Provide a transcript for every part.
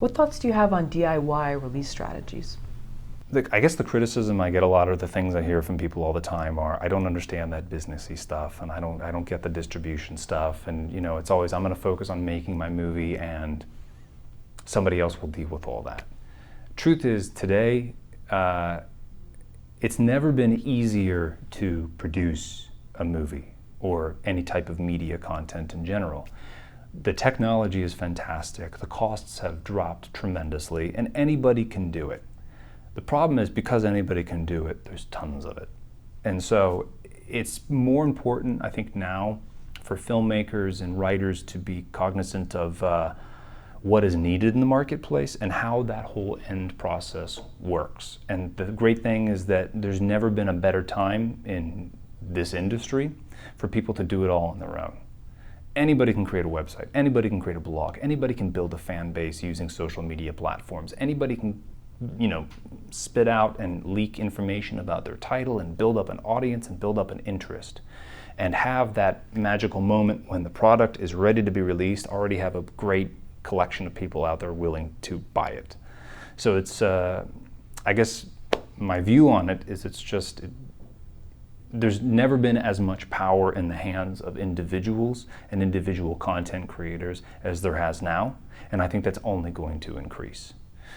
What thoughts do you have on DIY release strategies? I guess the criticism I get a lot of the things I hear from people all the time are, I don't understand that businessy stuff, and I don't get the distribution stuff, and it's always, I'm going to focus on making my movie and somebody else will deal with all that. Truth is, today, it's never been easier to produce a movie or any type of media content in general. The technology is fantastic, the costs have dropped tremendously, and anybody can do it. The problem is, because anybody can do it, there's tons of it. And so it's more important, I think, now for filmmakers and writers to be cognizant of what is needed in the marketplace and how that whole end process works. And the great thing is that there's never been a better time in this industry for people to do it all on their own. Anybody can create a website, anybody can create a blog, anybody can build a fan base using social media platforms, anybody can spit out and leak information about their title and build up an audience and build up an interest and have that magical moment when the product is ready to be released, already have a great collection of people out there willing to buy it. So it's, I guess my view on it is there's never been as much power in the hands of individuals and individual content creators as there has now, and I think that's only going to increase.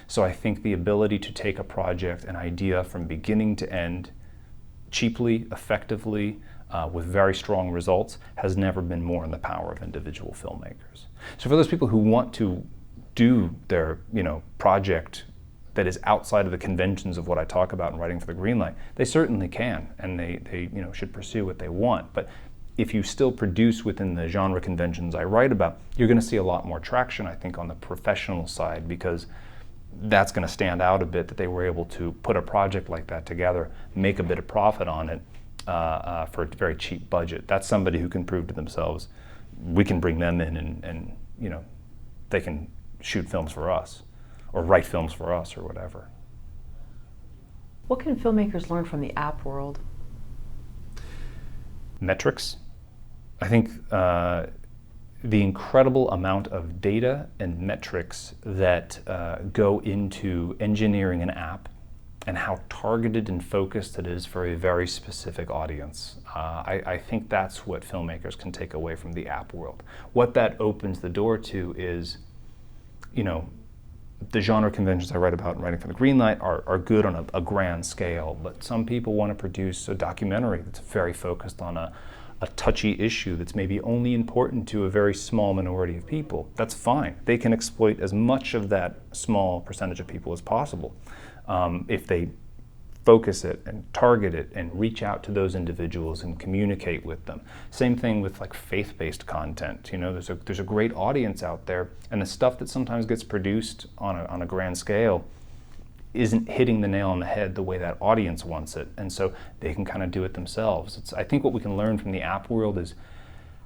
So I think the ability to take a project, an idea from beginning to end, cheaply, effectively, with very strong results, has never been more in the power of individual filmmakers. So for those people who want to do their project that is outside of the conventions of what I talk about in Writing for the Greenlight, they certainly can, and they should pursue what they want. But if you still produce within the genre conventions I write about, you're going to see a lot more traction, I think, on the professional side, because that's going to stand out a bit, that they were able to put a project like that together, make a bit of profit on it for a very cheap budget. That's somebody who can prove to themselves, we can bring them in and they can shoot films for us or write films for us or whatever. What can filmmakers learn from the app world? Metrics. I think the incredible amount of data and metrics that go into engineering an app and how targeted and focused it is for a very specific audience. I think that's what filmmakers can take away from the app world. What that opens the door to is, the genre conventions I write about in Writing for the Greenlight are good on a grand scale, but some people want to produce a documentary that's very focused on a touchy issue that's maybe only important to a very small minority of people. That's fine. They can exploit as much of that small percentage of people as possible if they focus it and target it and reach out to those individuals and communicate with them. Same thing with like faith-based content. There's a great audience out there, and the stuff that sometimes gets produced on a grand scale isn't hitting the nail on the head the way that audience wants it, and so they can kind of do it themselves. I think what we can learn from the app world is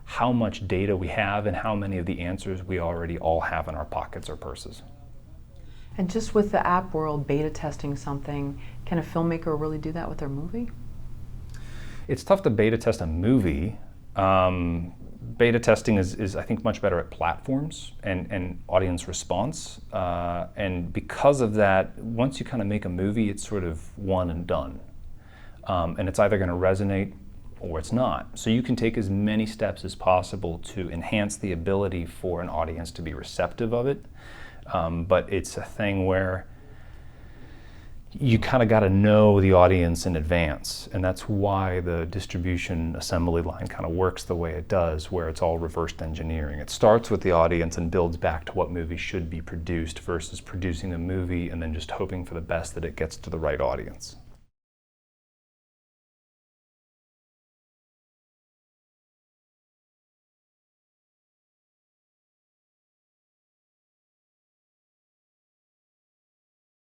how much data we have and how many of the answers we already all have in our pockets or purses. And just with the app world beta testing something, can a filmmaker really do that with their movie? It's tough to beta test a movie. Beta testing is I think much better at platforms and audience response, and because of that, once you kind of make a movie, it's sort of one and done, and it's either going to resonate or it's not. So you can take as many steps as possible to enhance the ability for an audience to be receptive of it, but it's a thing where you kind of got to know the audience in advance, and that's why the distribution assembly line kind of works the way it does, where it's all reversed engineering. It starts with the audience and builds back to what movie should be produced versus producing a movie and then just hoping for the best that it gets to the right audience.